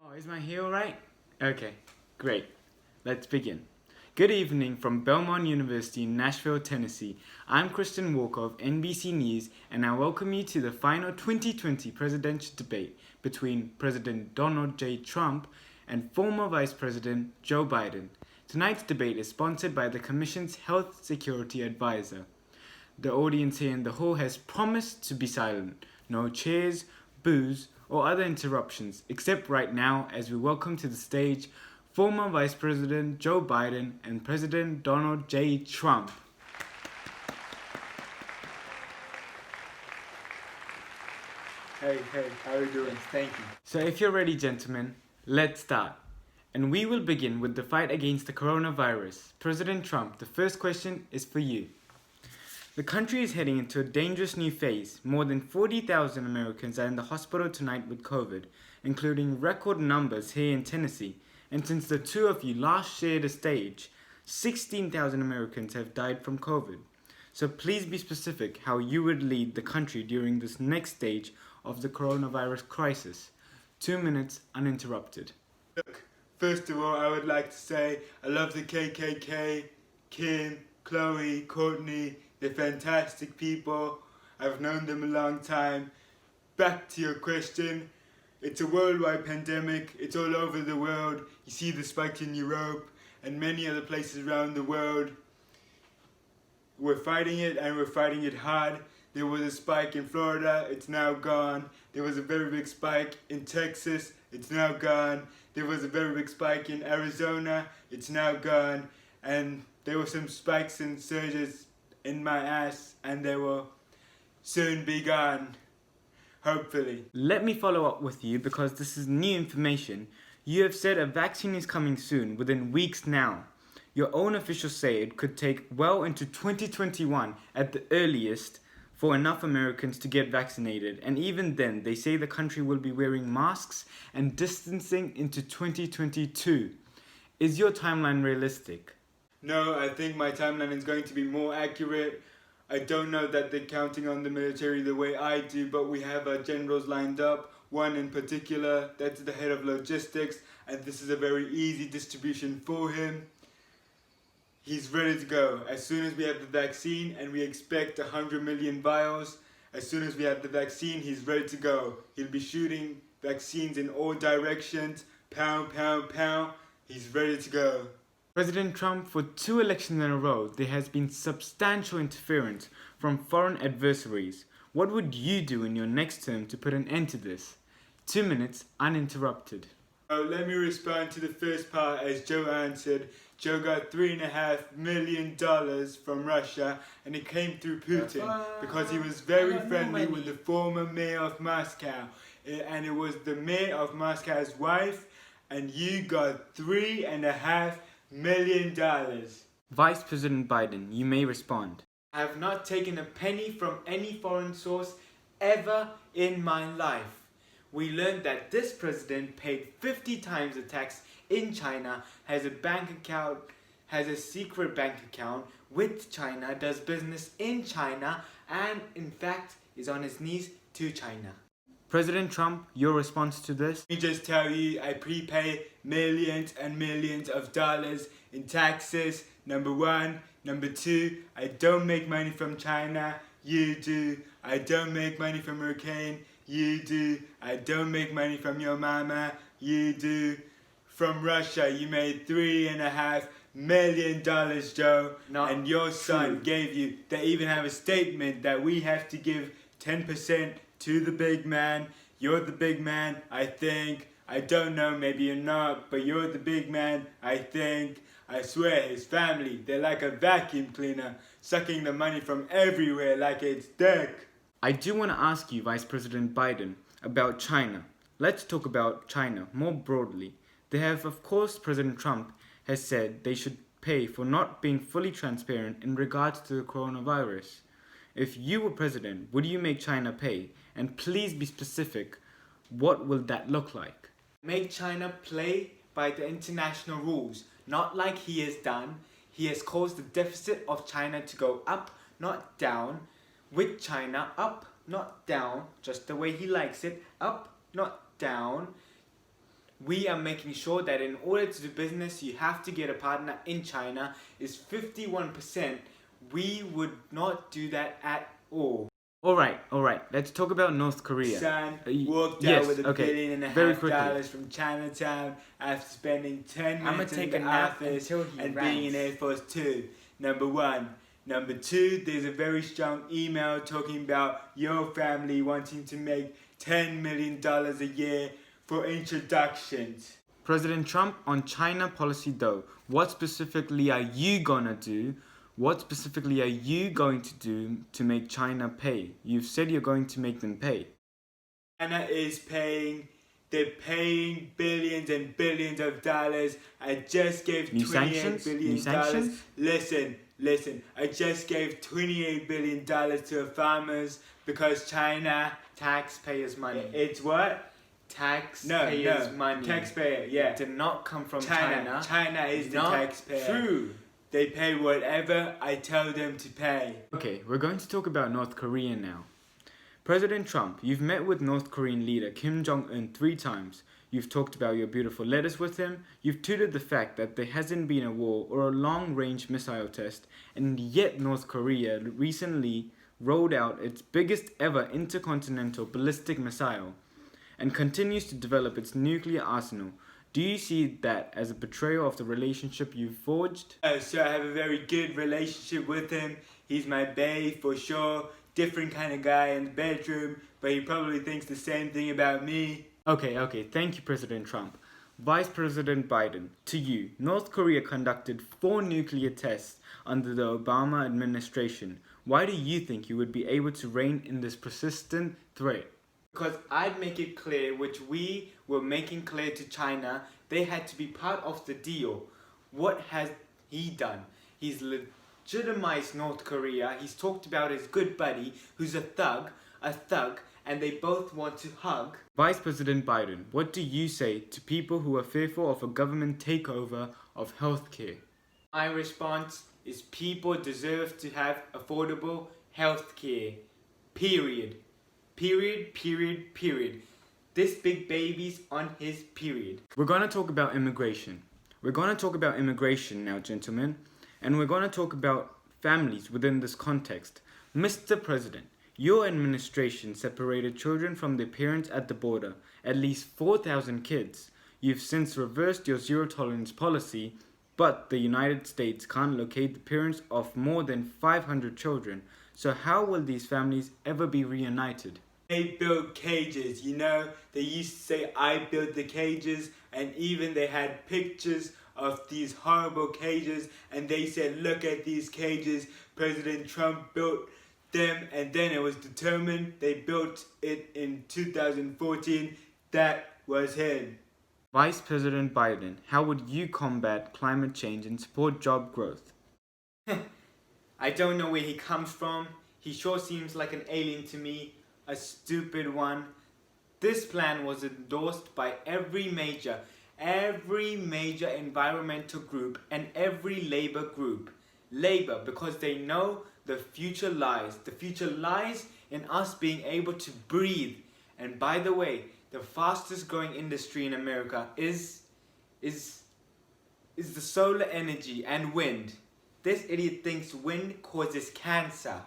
Oh, is my hair alright? Okay, great. Let's begin. Good evening from Belmont University in Nashville, Tennessee. I'm Christian Walker of NBC News, and I welcome you to the final 2020 presidential debate between President Donald J. Trump and former Vice President Joe Biden. Tonight's debate is sponsored by the Commission's Health Security Advisor. The audience here in the hall has promised to be silent. No cheers, boos, or other interruptions, except right now as we welcome to the stage former Vice President Joe Biden and President Donald J. Trump. Hey, how are you doing? Thank you. So if you're ready, gentlemen, let's start. And we will begin with the fight against the coronavirus. President Trump, the first question is for you. The country is heading into a dangerous new phase. More than 40,000 Americans are in the hospital tonight with COVID, including record numbers here in Tennessee. And since the two of you last shared a stage, 16,000 Americans have died from COVID. So please be specific how you would lead the country during this next stage of the coronavirus crisis. 2 minutes uninterrupted. Look, first of all, I would like to say I love the KKK, Kim, Chloe, Courtney. They're fantastic people. I've known them a long time. Back to your question. It's a worldwide pandemic. It's all over the world. You see the spike in Europe and many other places around the world. We're fighting it, and we're fighting it hard. There was a spike in Florida. It's now gone. There was a very big spike in Texas. It's now gone. There was a very big spike in Arizona. It's now gone. And there were some spikes and surges in my ass, and they will soon be gone, hopefully. Let me follow up with you because this is new information. You have said a vaccine is coming soon, within weeks now. Your own officials say it could take well into 2021 at the earliest for enough Americans to get vaccinated, and even then they say the country will be wearing masks and distancing into 2022. Is your timeline realistic? No, I think my timeline is going to be more accurate. I don't know that they're counting on the military the way I do, but we have our generals lined up. One in particular, that's the head of logistics, and this is a very easy distribution for him. He's ready to go. As soon as we have the vaccine, and we expect 100 million vials, as soon as we have the vaccine, he's ready to go. He'll be shooting vaccines in all directions, pound, pound, pound. He's ready to go. President Trump, for 2 elections in a row, there has been substantial interference from foreign adversaries. What would you do in your next term to put an end to this? 2 minutes uninterrupted. Let me respond to the first part as Joe answered. Joe got $3.5 million from Russia, and it came through Putin because he was very friendly with the former mayor of Moscow. And it was the mayor of Moscow's wife, and you got $3.5 million. Vice President Biden, you may respond. I have not taken a penny from any foreign source ever in my life. We learned that this president paid 50 times the tax in China, has a secret bank account with China, does business in China, and in fact is on his knees to China. President Trump, your response to this? Let me just tell you, I prepay millions and millions of dollars in taxes, number one. Number two, I don't make money from China, you do. I don't make money from Hurricane, you do. I don't make money from your mama, you do. From Russia, you made $3.5 million, Joe. Not and your son true. gave you, they even have a statement that we have to give 10% to the big man. You're the big man, I think. I don't know, maybe you're not, but you're the big man, I think. I swear, his family, they're like a vacuum cleaner, sucking the money from everywhere like it's dick. I do want to ask you, Vice President Biden, about China. Let's talk about China more broadly. They have, of course, President Trump has said they should pay for not being fully transparent in regards to the coronavirus. If you were president, would you make China pay? And please be specific, what will that look like? Make China play by the international rules, not like he has done. He has caused the deficit of China to go up, not down. With China, up, not down, just the way he likes it, up, not down. we are making sure that in order to do business, you have to get a partner in China is 51%. We would not do that at all. All right. Let's talk about North Korea. Son walked yes, out with $1.5 okay, billion very quickly. dollars from Chinatown after spending 10 I'ma minutes in take the a nap office until he and being in rants. Air Force Two. Number one. Number two, there's a very strong email talking about your family wanting to make $10 million a year for introductions. President Trump on China policy though, what specifically are you gonna do? What specifically are you going to do to make China pay? You've said you're going to make them pay. China is they're paying billions and billions of dollars. I just gave $28 billion. Listen, I just gave $28 billion to the farmers because China... Taxpayers' money. It's what? Taxpayers' money. Taxpayer, yeah. It did not come from China. China is the not taxpayer. True. They pay whatever I tell them to pay. Okay, we're going to talk about North Korea now. President Trump, you've met with North Korean leader Kim Jong-un 3 times. You've talked about your beautiful letters with him. You've tooted the fact that there hasn't been a war or a long-range missile test, and yet North Korea recently rolled out its biggest ever intercontinental ballistic missile and continues to develop its nuclear arsenal. Do you see that as a betrayal of the relationship you've forged? So I have a very good relationship with him. He's my bae for sure. Different kind of guy in the bedroom, but he probably thinks the same thing about me. Okay, thank you, President Trump. Vice President Biden, to you, North Korea conducted 4 nuclear tests under the Obama administration. Why do you think you would be able to rein in this persistent threat? Because I'd make it clear, which we were making clear to China, they had to be part of the deal. What has he done? He's legitimized North Korea. He's talked about his good buddy, who's a thug, and they both want to hug. Vice President Biden, what do you say to people who are fearful of a government takeover of healthcare? My response is people deserve to have affordable healthcare. Period. This big baby's on his period. We're going to talk about immigration. We're going to talk about immigration now, gentlemen. And we're going to talk about families within this context. Mr. President, your administration separated children from their parents at the border, at least 4,000 kids. You've since reversed your zero-tolerance policy, but the United States can't locate the parents of more than 500 children. So how will these families ever be reunited? They built cages, They used to say, I built the cages, and even they had pictures of these horrible cages, and they said, look at these cages, President Trump built them, and then it was determined they built it in 2014. That was him. Vice President Biden, how would you combat climate change and support job growth? I don't know where he comes from. He sure seems like an alien to me, a stupid one. This plan was endorsed by every major environmental group and every labor group. Labor, because they know the future lies. The future lies in us being able to breathe. And by the way, the fastest growing industry in America is the solar energy and wind. This idiot thinks wind causes cancer.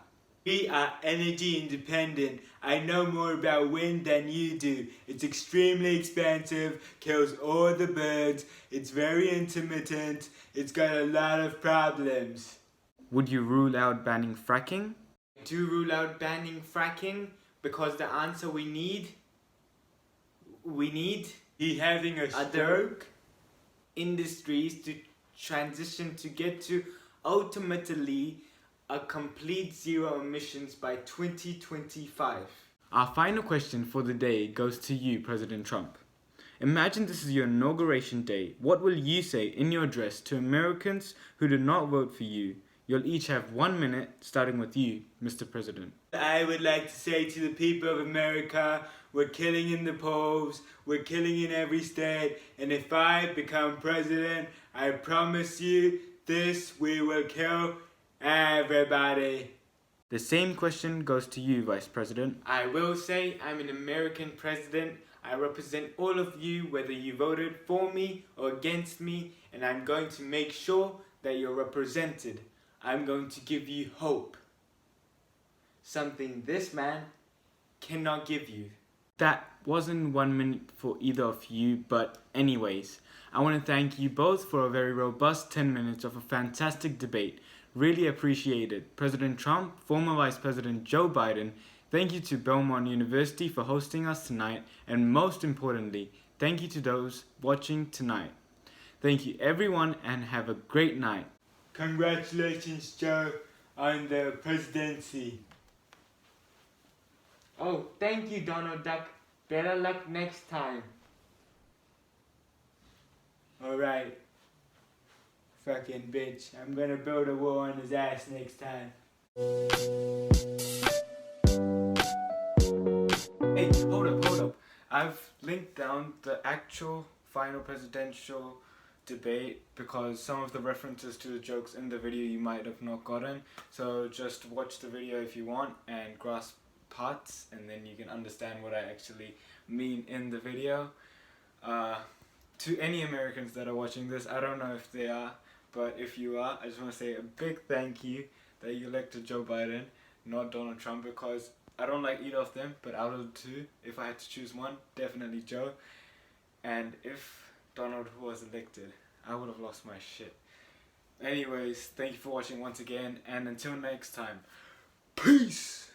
We are energy independent. I know more about wind than you do. It's extremely expensive, kills all the birds, it's very intermittent, it's got a lot of problems. Would you rule out banning fracking? I do rule out banning fracking because the answer we need He having a stroke? Industries to transition to get to ultimately a complete zero emissions by 2025. Our final question for the day goes to you, President Trump. Imagine this is your inauguration day. What will you say in your address to Americans who did not vote for you? You'll each have 1 minute, starting with you, Mr. President. I would like to say to the people of America, we're killing in the polls, we're killing in every state, and if I become president, I promise you this, we will kill everybody. The same question goes to you, Vice President. I will say I'm an American president. I represent all of you, whether you voted for me or against me, and I'm going to make sure that you're represented. I'm going to give you hope. Something this man cannot give you. That wasn't 1 minute for either of you, but anyways, I want to thank you both for a very robust 10 minutes of a fantastic debate. Really appreciate it. President Trump, former Vice President Joe Biden, thank you to Belmont University for hosting us tonight, and most importantly, thank you to those watching tonight. Thank you everyone and have a great night. Congratulations, Joe, on the presidency. Oh, thank you, Donald Duck. Better luck next time. Alright. Fucking bitch. I'm gonna build a wall on his ass next time. Hey, hold up. I've linked down the actual final presidential debate because some of the references to the jokes in the video you might have not gotten. So just watch the video if you want and grasp parts, and then you can understand what I actually mean in the video. To any Americans that are watching this, I don't know if they are, but if you are, I just want to say a big thank you that you elected Joe Biden, not Donald Trump, because I don't like either of them, but out of the two, if I had to choose one, definitely Joe. And if Donald was elected, I would have lost my shit. Anyways, thank you for watching once again, and until next time, peace!